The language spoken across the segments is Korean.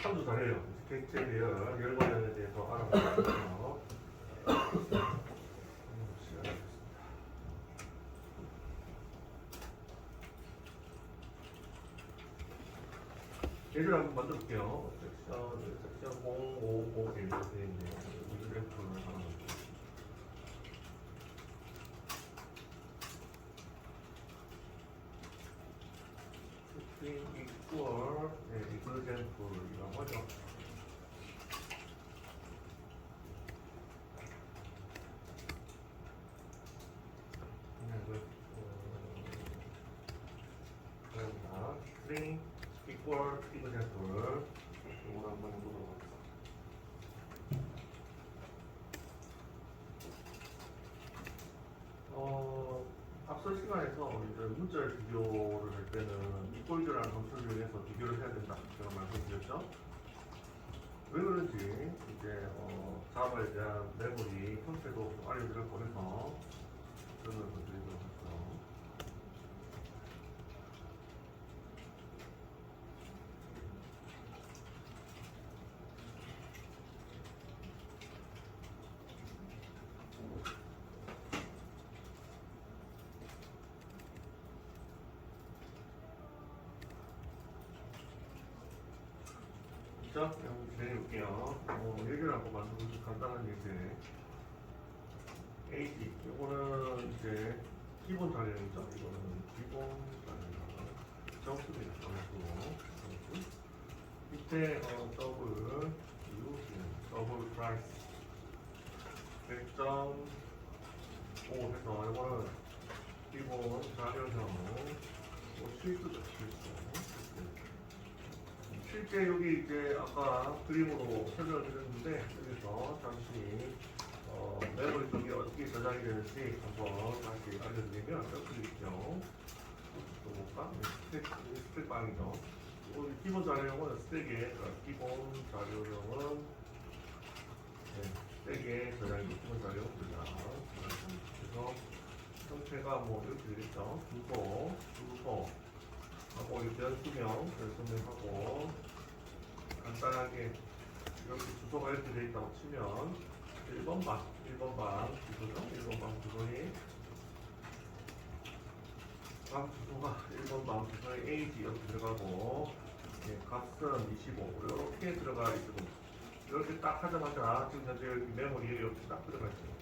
참조 잘해요. 객체 배열, 열거량에 대해서 알아보겠습니다. 예를 한번 만들어 볼게요. 섹션 0501 되어 있네요. 우주 그래프를 하나 만들게요. 스프링 이퀄 이글젠플이라고 하죠. 스트링 이퀄 이글젠플 이걸 한번 해보도록 하겠습니다. 앞서 시간에서 이제 문자를 비교를 할 때는 이꼴즈라는 함수를 이용해서 비교를 해야 된다. 제가 말씀드렸죠. 왜 그런지 이제 자바에 대한 메모리 형태도 알려드릴 거라서 설명을 드리도록 할게요. 자, 진행해볼게요. 예를 한번 만들어보면 간단한 예제. AD, 이거는 이제 기본 자료이죠. 이거는 기본 자료. 점수입니다. 점수. 밑에 더블, 더블 프라이스. 100.5 해서 이거는 기본 자료형, 실수죠, 실수. 실제 여기 이제 아까 그림으로 설명을 드렸는데 여기서 잠시 메모리 쪽이 어떻게 저장이 되는지 한번 다시 알려드리면 이렇게 있죠. 또 볼까? 스택방이죠. 기본 자료형은 스택에 기본 자료형은 스택에 저장이 기본 자료입니다. 그래서 형태가 뭐 이렇게 되겠죠. 주소 하고 연수명하고 간단하게 이렇게 주소가 이렇게 되어 있다고 치면 1번 방 주소죠. 1번 방 주소에 방 주소가 1번 방 주소에 AD 이렇게 들어가고 값은 25 이렇게 들어가 있거든요. 이렇게 딱 하자마자 지금 현재 여기 메모리에 이렇게 딱 들어가 있어요.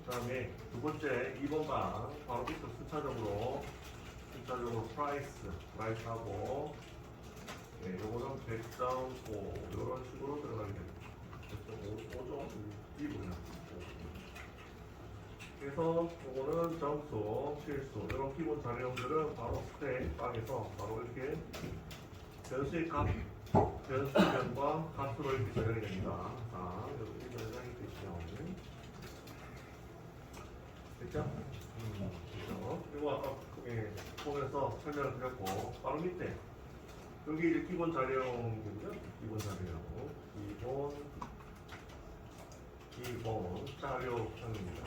그 다음에 두 번째 2번 방 바로 밑으로 순차적으로 프라이스하고 요거는 100.5 이런 식으로 들어가게 됩니다. 100.5죠? 이분이야. 그래서 요거는 점수, 실수 이런 기본 자료형들은 바로 스택 방에서 바로 이렇게 변수의 값, 변수명과 값으로 이렇게 저장이 됩니다. 자, 여기 저장이 되시죠. 됐죠? 그죠? 이거 아까 보면서 설명을 드렸고 바로 밑에 여기 이제 기본 자료형이고요. 기본 자료형 기본 자료형입니다.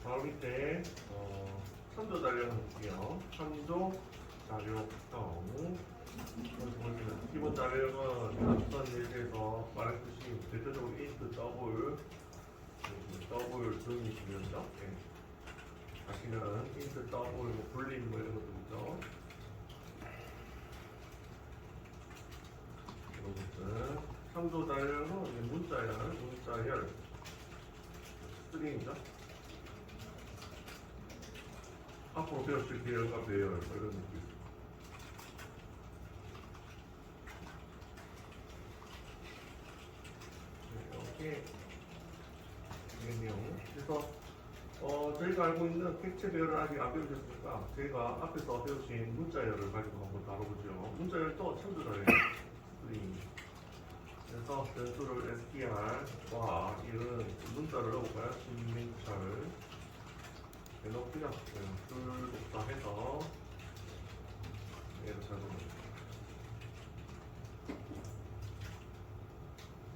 바로 밑에 참조 자료형이고요. 참조 자료형 기본 자료형은 앞선 예제에서 말했듯이 대표적으로 int 더블 등이 중요하죠. 다시는 int 더블 불림 뭐 이런 것도 있죠. 이런 것들 참조 자료는 문자열 스트링이죠. 앞으로 배웠을 계열과 배열 뭐 이런 느낌. 이렇게 내용. 그래서 저희가 알고 있는 객체 배열을 아직 안 배우셨으니까 저희가 앞에서 배우신 문자열을 가지고 한번 다뤄보죠. 문자열도 참조자예요. 스트링. 그래서 변수를 str과 이런 문자를 넣어볼까요? 신민철 해놓고요. 줄 복사해서 얘를 적어봅니다.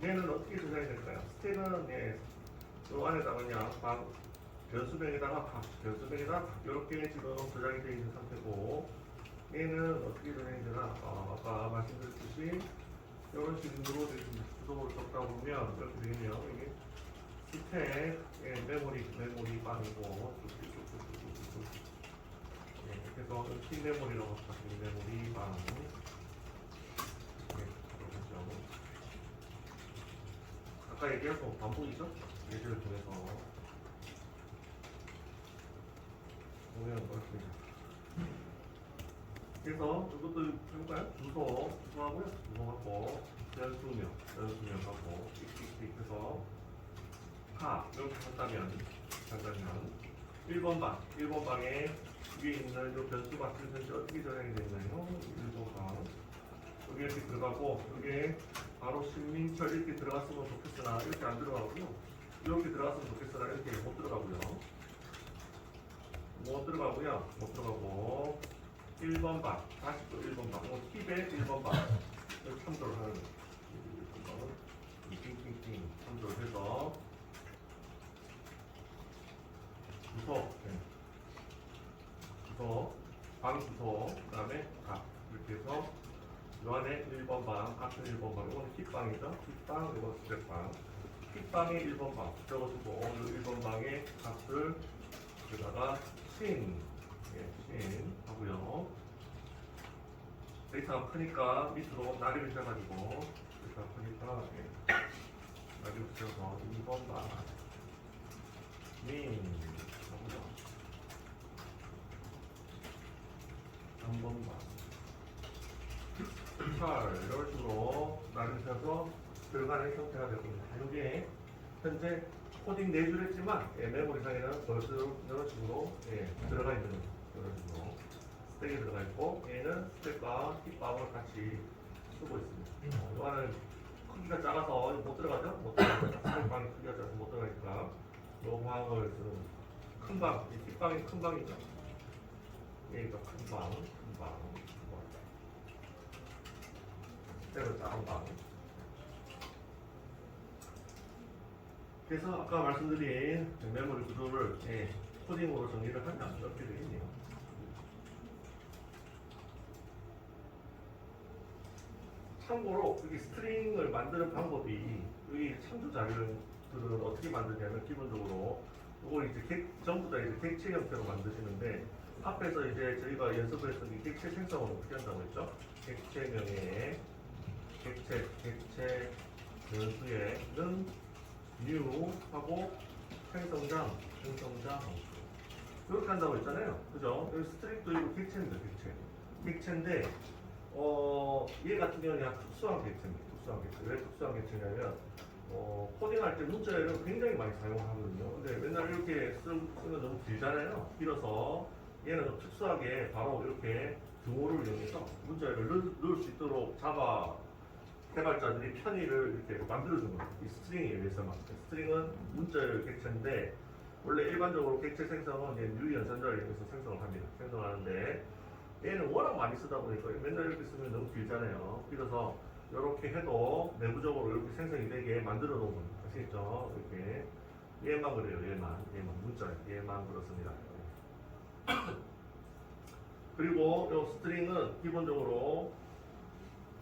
얘는 어떻게 저장이 될까요? 스택은 요 안에다가 그냥 변수명에다가 이렇게 지금 저장이 되어 있는 상태고 얘는 어떻게 저장이 되나? 아까 아까 말씀드렸듯이 이런 식으로 주소를 적다 보면 이렇게 되네요. 이게 스택 메모리 빵이고 쭉쭉쭉쭉쭉쭉 그래서 핀 메모리라고 합시다. 핀 메모리 빵 그렇죠. 아까 얘기한 거 반복이죠? 예제를 통해서 보면 그렇습니다. 그래서 이것도 해볼까요? 주소하고요. 주소하고 연수명하고 띡띡띡 해서 이렇게 한다면 1번 방에 위에 있는 이 변수가 현재 어떻게 저장이 되나요? 1번 방 여기 이렇게 들어가고 여기에 바로 신민철 이렇게 들어갔으면 좋겠으나 이렇게 안 들어가고요. 이렇게 들어갔으면 좋겠으나 이렇게 못 들어가고요. 못 들어가고 1번 방 다시 또 1번 방 팁에 1번 방 참조를 하는 거예요. 띵띵띵 참조를 해서 방 주소 그 다음에 이렇게 해서 요 안에 1번 방 같은 1번 방 이거는 kit방이죠. kit방 이거 스텝방 kit방의 1번 방 적어주고 이 1번 방의 값을 여기다가 신 하고요. 데이터가 크니까 밑으로 나를 붙여가지고 데이터가 크니까 나를 붙여서 2번 방 민 하고요. 3번 방 이런 식으로 나를 붙여서 들어가는 형태가 되거든요. 이게 현재 코딩 4줄 했지만 메모리상에는 벌써 이런 식으로 들어가 있는 이런 식으로 스택에 들어가 있고 얘는 스택과 kit방을 같이 쓰고 있습니다. 이거는 크기가 작아서 못 들어가죠? 못 들어가죠. 스택방이 크기가 작아서 못 들어가니까 요 방을 쓰는 큰 방, 이 kit방이 큰 방이죠. 얘가 큰 방, 스택은 작은 방. 그래서 아까 말씀드린 메모리 구조를 코딩으로 정리를 하면 이렇게 되겠네요. 참고로 여기 스트링을 만드는 방법이 여기 참조 자료들은 어떻게 만드냐면 기본적으로 이걸 이제 전부 다 이제 객체 형태로 만드시는데 앞에서 이제 저희가 연습했던 이 객체 생성을 어떻게 한다고 했죠? 객체명에 객체 변수에는 new 하고 생성장 이렇게 한다고 했잖아요. 그죠? 여기 스트링도 이거 객체입니다. 객체인데 얘 같은 경우는 약간 특수한 객체입니다. 왜 특수한 객체냐면 코딩할 때 문자열을 굉장히 많이 사용하거든요. 근데 맨날 이렇게 쓰면 너무 길잖아요. 길어서 얘는 좀 특수하게 바로 이렇게 등호를 이용해서 문자열을 넣을 수 있도록 자바 개발자들이 편의를 이렇게 만들어준 거예요. 이 스트링에 의해서만. 스트링은 문자열 객체인데 원래 일반적으로 객체 생성은 뉴 연산자를 이용해서 생성을 합니다. 생성하는데 얘는 워낙 많이 쓰다 보니까 맨날 이렇게 쓰면 너무 길잖아요. 그래서 이렇게 해도 내부적으로 이렇게 생성이 되게 만들어 놓은 겁니다. 아시겠죠? 이렇게 얘만 그래요. 얘만 문자 얘만 그렇습니다. 그리고 이 스트링은 기본적으로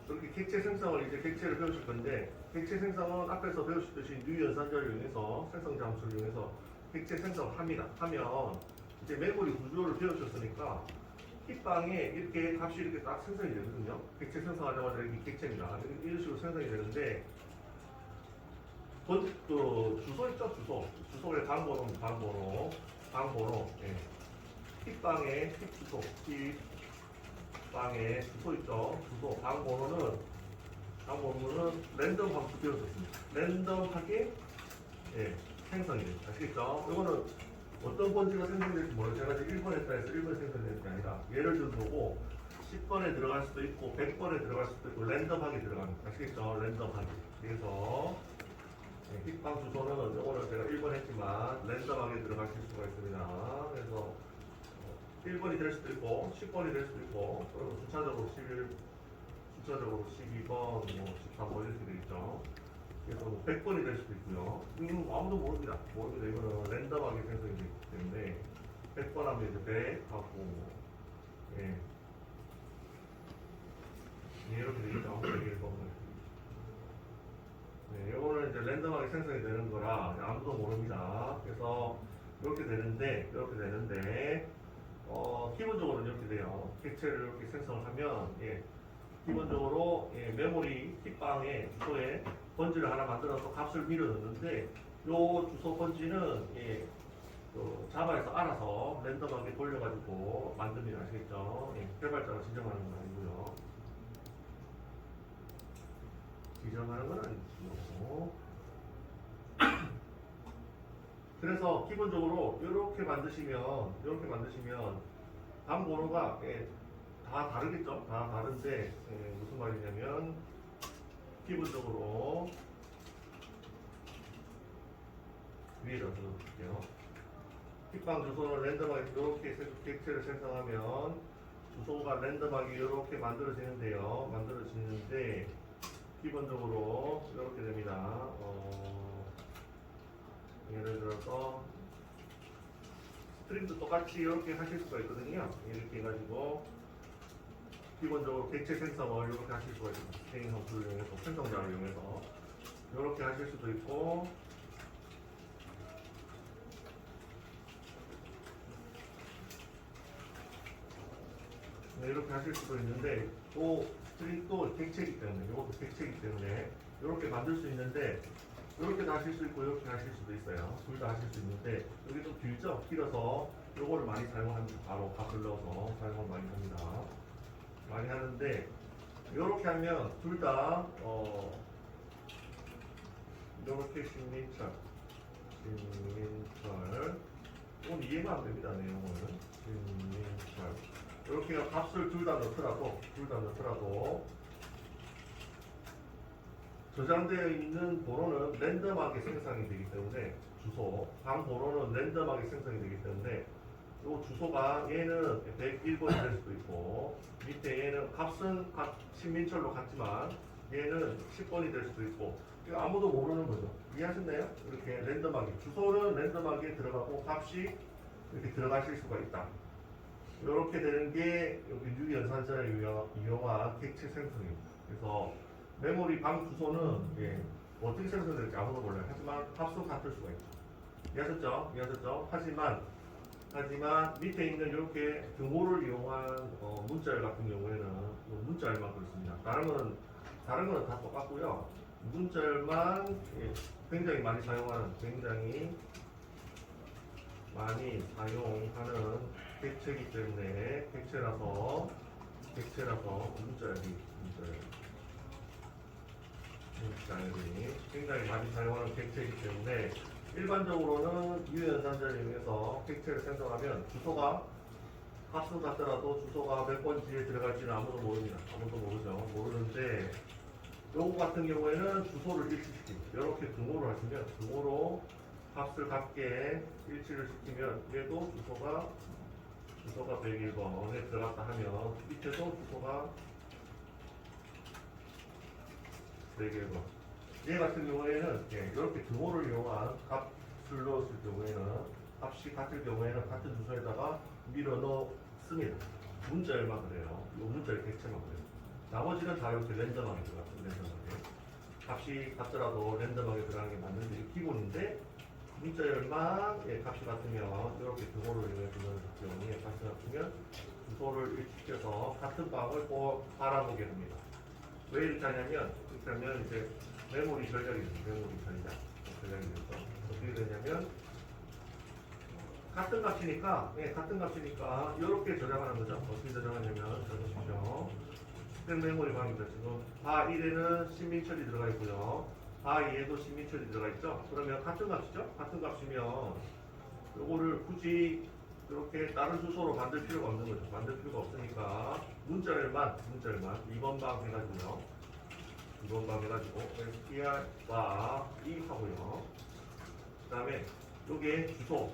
이렇게 객체 생성을 이제 객체를 배우실 건데 객체 생성은 앞에서 배우셨듯이 뉴 연산자를 이용해서 생성 장수를 이용해서 객체 생성을 합니다. 하면 이제 메모리 구조를 배우셨으니까 kit방에 이렇게 값이 이렇게 딱 생성이 되거든요. 객체 생성하자마자 이렇게 객체입니다. 이런 식으로 생성이 되는데 그 주소 있죠? 주소의 방번호 kit방에 kit주소 kit방에 주소 있죠? 주소 방번호는 랜덤 함수 배웠었습니다. 랜덤하게 생성이 됩니다. 아시겠죠? 이거는 어떤 번지가 생성될지 모르겠어요. 제가 지금 1번에 따라서 1번에 생성되는 게 아니라 예를 들어보고 10번에 들어갈 수도 있고 100번에 들어갈 수도 있고 랜덤하게 들어갑니다. 아시겠죠? 랜덤하게. 그래서 kit방 주소는 이거는 제가 1번 했지만 랜덤하게 들어가실 수가 있습니다. 그래서 1번이 될 수도 있고 10번이 될 수도 있고 그리고 주차적으로 12번, 13번 이렇게 되겠죠. 그래서 100번이 될 수도 있고요. 이건 아무도 모릅니다. 이거는 랜덤하게 생성이 되기 때문에 100번 하면 이제 100 하고 생성이 되는 거라 아무도 모릅니다. 그래서 이렇게 되는데 기본적으로 이렇게 돼요. 객체를 이렇게 생성을 하면 기본적으로 메모리 kit방에 주소에 번지를 하나 만들어서 값을 밀어 넣는데 요 주소 번지는 그 자바에서 알아서 랜덤하게 돌려가지고 만듭니다. 아시겠죠? 개발자가 지정하는 건 아니고요. 지정하는 건 아니고. 그래서 기본적으로 이렇게 만드시면 방 번호가 다 다르겠죠? 다 다른데 무슨 말이냐면 기본적으로 위에다 넣어볼게요. kit방 주소는 랜덤하게 이렇게 객체를 생성하면 주소가 랜덤하게 이렇게 만들어지는데 기본적으로 이렇게 됩니다. 예를 들어서 스트링도 똑같이 이렇게 하실 수가 있거든요. 이렇게 해가지고 기본적으로 객체 생성을 이렇게 하실 수가 있습니다. 스트링 함수를 이용해서 생성자를 이용해서 이렇게 하실 수도 있고 이렇게 하실 수도 있는데 또 스트링도 객체이기 때문에 이것도 객체이기 때문에 이렇게 만들 수 있는데 이렇게도 하실 수 있고 이렇게 하실 수도 있어요. 둘 다 하실 수 있는데 여기 좀 길죠? 길어서 요거를 많이 사용합니다. 바로 값을 넣어서 사용을 많이 합니다. 많이 하는데 이렇게 하면 둘 다 이렇게 신민철 이건 이해가 안 됩니다. 내용은 신민철 이렇게 값을 둘 다 넣더라도 저장되어 있는 번호는 랜덤하게 생성이 되기 때문에 방 번호는 랜덤하게 생성이 되기 때문에 이 주소가 얘는 101번이 될 수도 있고 밑에 얘는 값은 신민철로 같지만 얘는 10번이 될 수도 있고 이거 아무도 모르는 거죠. 이해하셨나요? 이렇게 랜덤하게 주소는 랜덤하게 들어가고 값이 이렇게 들어가실 수가 있다. 이렇게 되는 게 여기 유연산자를 이용한 객체 생성입니다. 그래서 메모리 방 주소는 어떻게 생성될지 아무도 몰라요. 하지만 값은 같을 수가 있죠. 이해하셨죠? 하지만 밑에 있는 이렇게 등호를 이용한 문자열 같은 경우에는 문자열만 그렇습니다. 다른 거는 다 똑같고요. 문자열만 굉장히 많이 사용하는 객체이기 때문에 객체라서 문자열이 굉장히 많이 사용하는 객체이기 때문에 일반적으로는 유연산자를 이용해서 객체를 생성하면 주소가 값은 같더라도 주소가 몇 번지에 들어갈지는 아무도 모릅니다. 아무도 모르는데 요거 같은 경우에는 주소를 일치시킵니다. 이렇게 등호를 하시면 등호로 값을 같게 일치를 시키면 얘도 주소가 101번에 들어갔다 하면 밑에도 주소가 101번. 얘 같은 경우에는 이렇게 등호를 이용한 값을 넣었을 경우에는 값이 같을 경우에는 같은 주소에다가 밀어 넣습니다. 문자열만 그래요. 이 문자열 객체만 그래요. 나머지는 다 이렇게 랜덤하게 들어갔어요. 값이 같더라도 랜덤하게 들어가는 게 맞는 게 기본인데 문자열만 값이 같으면 이렇게 등호를 이용해서 넣었을 경우에 값이 같으면 주소를 일치시켜서 같은 방을 꼭 바라보게 합니다. 왜 이렇게 하냐면 이제 메모리 전략이 되죠. 전략이 되죠. 어떻게 되냐면 같은 값이니까 이렇게 저장하는 거죠. 어떻게 저장하냐면 보십시오. 스택 메모리 방입니다. 지금 바 1에는 신민철이 들어가 있고요. 바 2에도 신민철이 들어가 있죠. 그러면 같은 값이죠. 같은 값이면 요거를 굳이 이렇게 다른 주소로 만들 필요가 없는 거죠. 만들 필요가 없으니까 문자열만 2번 방 해가지고요. 2번 방 해가지고 str과 E 하고요. 그 다음에 요게 주소,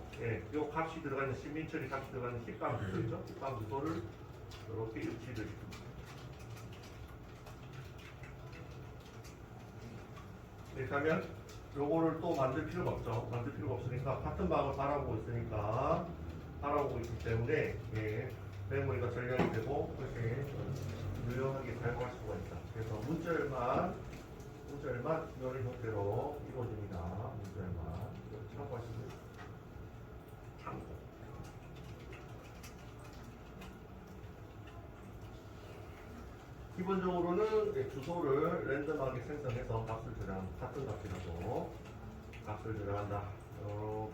요 값이 들어가는 신민철이 값이 들어가는 kit방 주소 있죠? kit방 주소를 이렇게 일치를 시킵니다. 이렇게 하면 요거를 또 만들 필요가 없죠. 만들 필요가 없으니까 같은 방을 바라보고 있기 때문에 메모리가 전략이 되고 훨씬 유용하게 사용할 수가 있다. 그래서 문자열만 문자열만 이런 형태로 이루어집니다. 문자열만 이거 참고하시면 참고. 기본적으로는 이제 주소를 랜덤하게 생성해서 값을 저장, 같은 값이라도 값을 저장한다.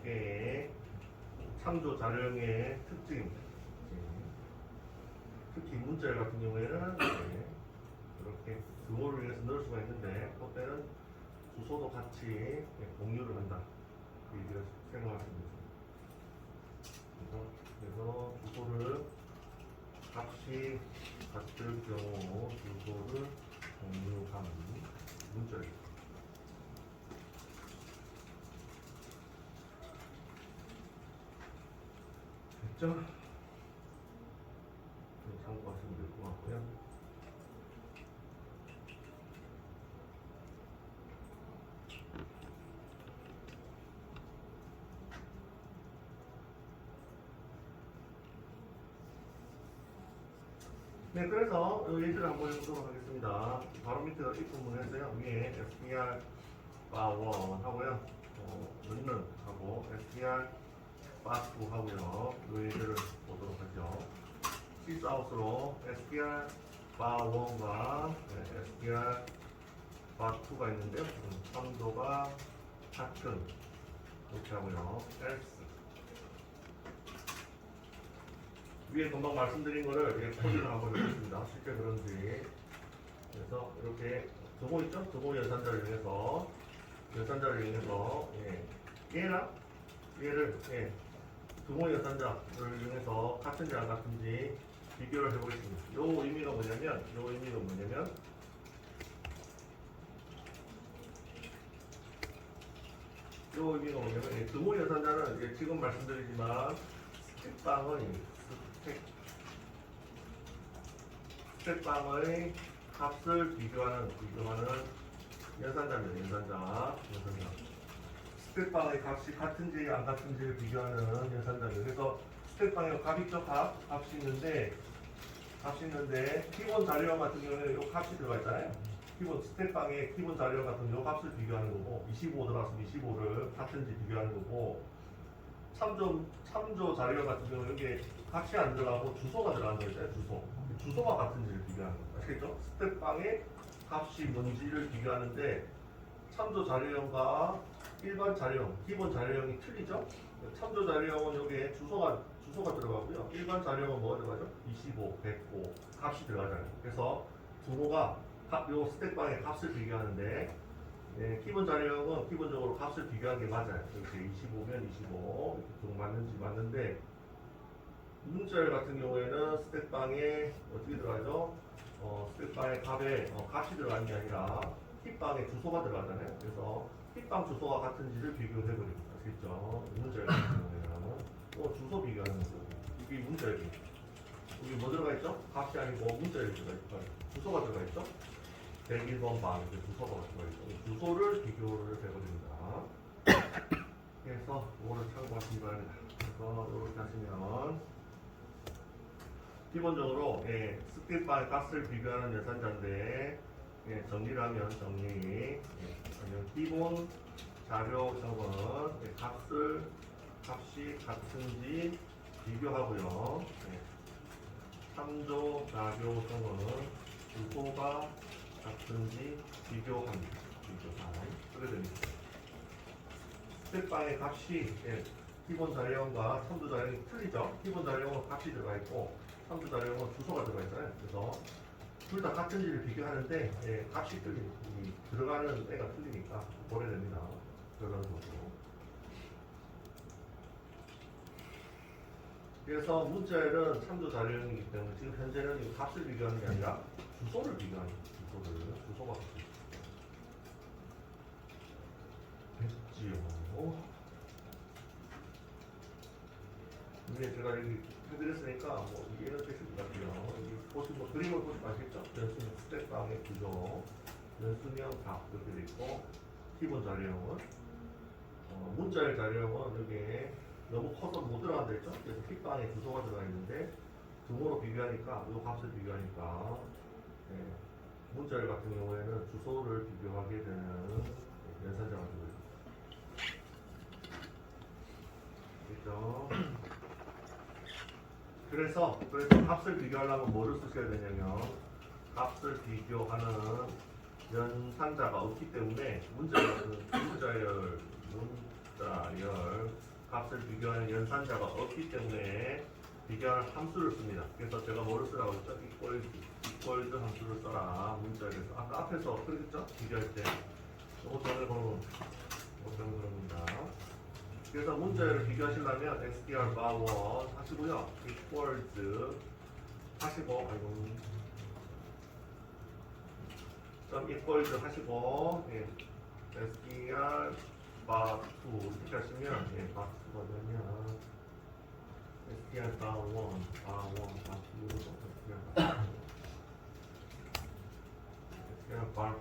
이게 참조 자료형의 특징입니다. 특히 문자열 같은 경우에는 이렇게 규모를 위해서 넣을 수가 있는데 그때는 주소도 같이 공유를 한다. 이렇게 생각하시면 됩니다. 그래서 주소를 값이 같을 경우 주소를 공유하는 문자열. 됐죠? 참고하시면 될 것 같고요. 네, 그래서 이 예시를 한번 해보도록 하겠습니다. 바로 밑에서 입부분 했어요. 위에 SPR 바1 하고요. 넣는 하고 SPR 바2 하고요. 이 예시를 보도록 하죠. 시스아웃으로 SPR 바1과 SPR 바2가 있는데요. 3도가 같은 이렇게 하고요. else 위에 금방 말씀드린 거를 코드를 한번 해보겠습니다. 쉽게 그런지. 그래서 이렇게 두고 있죠? 두고 연산자를 이용해서 얘랑 얘를 두고 연산자를 이용해서 같은지 안 같은지 비교를 해보겠습니다. 요 의미가 뭐냐면 두고 연산자는 지금 말씀드리지만 스택방의 값을 비교하는 연산자입니다. 스택방의 값이 같은지 안 같은지를 비교하는 연산자입니다. 그래서 스택방에 값이 있죠? 값이 있는데 기본 자료형 같은 경우에는 이 값이 들어가 있잖아요. 스택방의 기본 자료형 같은 이 값을 비교하는 거고 25 들어갔으면 25를 같은지 비교하는 거고 참조 자료 같은 경우 여기에 값이 안 들어가고 주소가 들어가는 거 있잖아요. 주소가 같은지를 비교하는 거 아시겠죠? 스택방의 값이 뭔지를 비교하는데 참조 자료형과 일반 자료형, 기본 자료형이 틀리죠? 참조 자료형은 여기에 주소가 들어가고요. 일반 자료형은 뭐가 들어가죠? 25, 105 값이 들어가잖아요. 그래서 두고가 요 스택방의 값을 비교하는데 기본 자료형은 기본적으로 값을 비교한 게 맞아요. 이렇게 25면 25 이렇게 맞는데 문자열 같은 경우에는 스택방에 어떻게 들어가죠? 스택방의 값이 들어가는 게 아니라 힙방에 주소가 들어가잖아요. 그래서 힙방 주소가 같은지를 비교해 버립니다. 아시겠죠? 문자열 같은 경우에는 또 주소 비교하는 거고 이게 문자열이 여기 뭐 들어가 있죠? 값이 아니고 문자열이 들어가 있죠. 주소가 들어가 있죠? 101번 방 주소가 들어가 있죠. 주소를 비교를 해버립니다. 그래서 이거를 참고하시기 바랍니다. 그래서 이렇게 하시면 기본적으로 스택방의 값을 비교하는 연산자인데 정리를 하면 기본 자료형은 값이 같은지 비교하고요. 참조 자료형은 주소가 같은지 비교합니다. 그래 됩니다. 스택방의 값이 기본 자료형과 참조 자료형이 틀리죠. 기본 자료형은 값이 들어가 있고 참조 자료형은 주소가 들어가 있잖아요. 그래서 둘 다 같은지를 비교하는데 값이 들어가는 애가 틀리니까 고려됩니다. 그런 거고. 그래서 문자열은 참조 자료형이기 때문에 지금 현재는 이 값을 비교하는 게 아니라 주소를 비교하는 거예요. 주소가 됐지요. 근데 제가 여기 해드렸으니까 뭐 이해는 되실 것 같아요. 그림을 보시면 아시겠죠? 연수명 스택방의 구조, 연수명 값 이렇게 돼 있고 기본 자료형은 문자열 자료형은 여기에 너무 커서 못 들어간다 했죠? 그래서 킥방에 주소가 들어가 있는데 등호로 비교하니까 이 값을 비교하니까 문자열 같은 경우에는 주소를 비교하게 되는 연산자가 되고요. 그렇죠? 그래서 값을 비교하려면 뭐를 쓰셔야 되냐면 값을 비교하는 연산자가 없기 때문에 문자열 값을 비교하는 연산자가 없기 때문에 비교할 함수를 씁니다. 그래서 제가 뭐를 쓰라고 했죠? 이퀄즈 함수를 써라. 문자열에서 아까 앞에서 그랬죠? 비교할 때 이거 전에 보는 겁니다. 그래서 문자열을 비교하시려면 str bar1 하시고요. equals 하시고 점 equals 하시고 str bar2 이렇게 하시면 bar2가 되면 str bar1 bar2 str bar2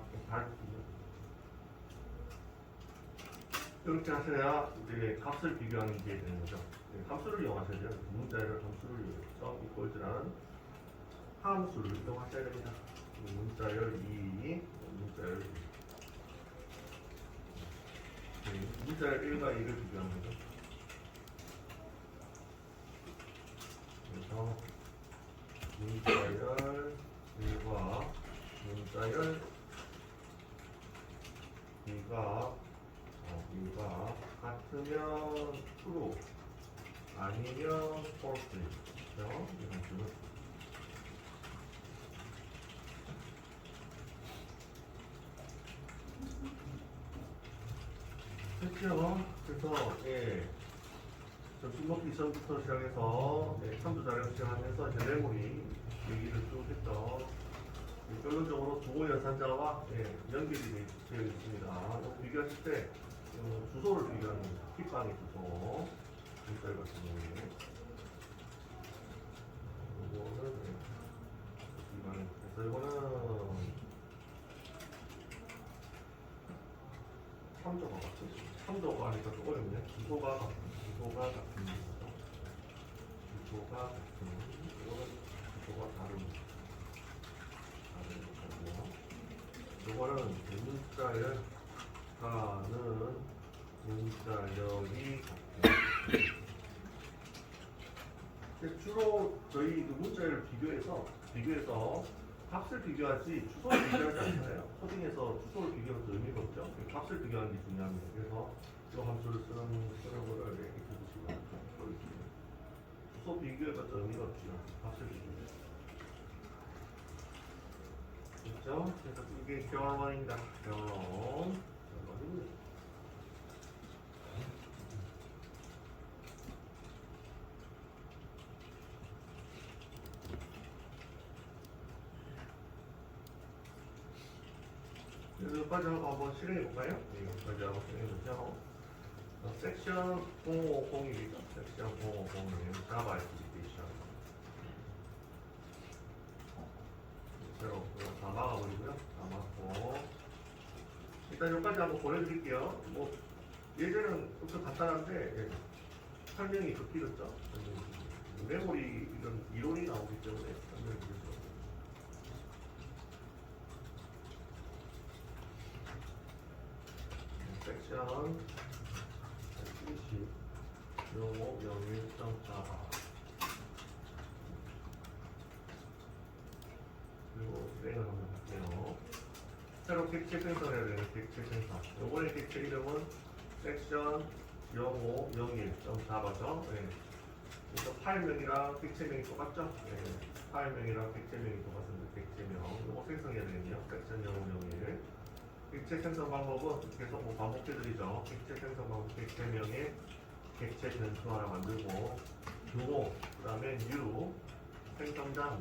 이렇게 하셔야 이제 값을 비교하는 게 되는 거죠. 함수를 이용하셔야 돼요. 문자열 함수를 이용해서 equals라는 함수를 이용하셔야 됩니다. 문자열 2, 문자열 2. 문자열 1과 2를 비교하는 거죠. 그래서 문자열 1과 문자열 2가 같으면 true 아니면 false 그렇죠? 이런 식으로 됐죠? 그래서 점심 먹기 전부터 시작해서 참조 자료 시작하면서 이제 메모리 얘기를 쭉 했죠. 결론적으로 주어 연산자와 연결이 되어 있습니다. 비교하실 때 주소를 비교하는 킥방의 주소 문자열 같은 경우에 이거는 그래서 이거는 참조가 같죠. 참조가 하니까 좀 어렵네. 주소가 같은 주소가 같은 이거는 주소가 다른 거고요. 이거는 문자열 가는 문자열이 주로 저희 문자열을 비교해서 값을 비교하지 주소를 비교하지 않잖아요. 코딩에서 주소를 비교하는 의미가 없죠. 값을 비교하는 게 중요합니다. 그래서 이 함수를 쓰는 거를 이렇게 보시면 주소 비교해봤자 의미가 없죠. 값을 비교해. 그렇죠? 그래서 이게 결론입니다. 결론. 여기까지 하고 한번 실행해 볼까요? 여기까지 하고 실행해 보죠. 섹션 0501이죠. 섹션 0501 자바 애플리케이션. 새로 다 막아버리고요. 다 막고 일단 여기까지 한번 보내드릴게요. 뭐 예제는 엄청 간단한데 설명이 cực 길었죠. 메모리 이런 이론이 나오기 때문에 설명이 길죠. 섹션 70 영어 01.4 그리고 실행을 한번 할게요. 새로 객체 생성해야 되는 객체 생성. 요번에 객체 이름은 섹션 05 01.4죠. 그래서 파일명이랑 객체명이 똑같죠? 파일명이랑 객체명이 똑같습니다. 객체명 이거 생성해야 되겠네요. 섹션 0501 객체 생성 방법은 계속 반복해드리죠. 객체 생성 방법 객체명에 객체 변수 하나 만들고 주어 그 다음에 new 생성자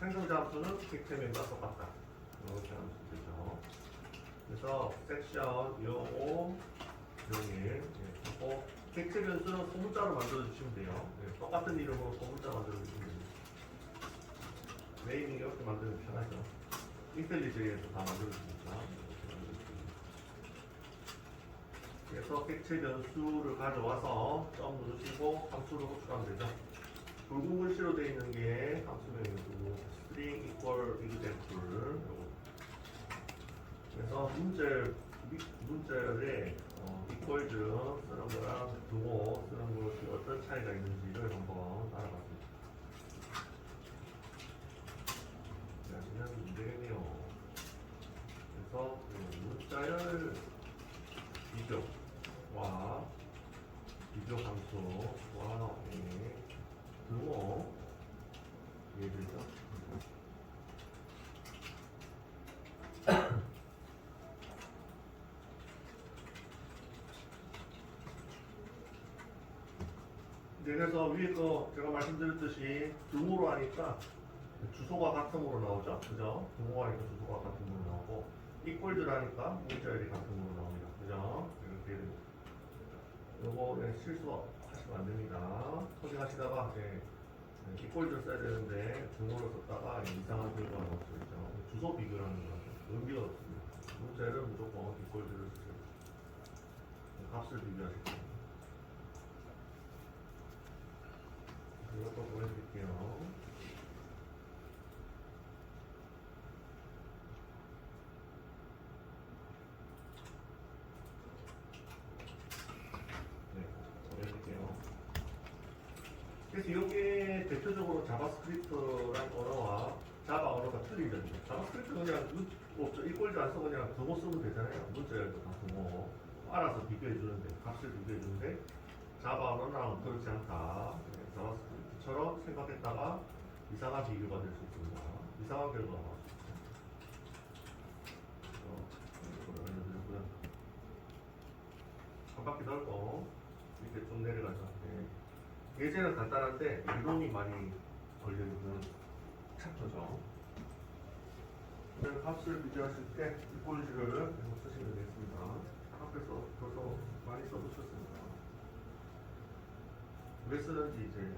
함수는 객체명과 똑같다. 이렇게 하면 되죠. 그래서 섹션 05 01 그리고 객체 변수는 소문자로 만들어 주시면 돼요. 똑같은 이름으로 소문자 만들어 주시면 됩니다. 네이밍 이렇게 만들면 편하죠. 인텔리제이에서 다 만들어줍니다. 그래서 객체 변수를 가져와서 점 누르시고 함수로 호출하면 되죠. 붉은 글씨로 되어 있는 게 함수명이고 string equal example. 그래서 문자열에 equals 쓰는 거랑 등호 쓰는 것이 어떤 차이가 있는지를 한번 알아봤습니다. 하시면 문제겠네요. 그래서 문자열 비교와 비교 함수와 등호 예를죠. 그래서 위에 거 제가 말씀드렸듯이 등호로 하니까 주소가 같음으로 나오죠. 그죠? 등호가 하니까 주소가 같음으로 나오고 이퀄즈라니까 문자열이 같음으로 나옵니다. 그죠? 이렇게 됩니다. 요거 실수하시면 안 됩니다. 소개하시다가 이퀄즈 써야 되는데 등호로 썼다가 이상한 결과가 나올 수 있죠. 주소 비교라는 거죠. 의미가 없습니다. 문자열은 무조건 이퀄즈를 쓰세요. 값을 비교하실 겁니다. 이것도 보여드릴게요. 네, 보여드릴게요. 그래서 이게 대표적으로 자바스크립트란 언어와 자바 언어가 틀린 점이에요. 자바스크립트는 그냥 없죠. 이꼴도 안 쓰고 그냥 등호 쓰면 되잖아요. 문자열도 다 등호 알아서 비교해주는데, 값을 비교해주는데 자바 언어랑 그렇지 않다. 네, 자바스크립트처럼 생각했다가 이상한 비교가 될 수 있습니다. 이상한 결과가 나올 수 있죠. 이걸 알려드렸고요. 한 바퀴 돌고 이렇게 좀 내려가죠. 네. 예제는 간단한데 이론이 많이 걸려있는 챕터죠. 값을 비교하실 때 이꼴즈를 쓰시면 되겠습니다. 앞에서 벌써 많이 써두셨습니다. 왜 쓰는지 이제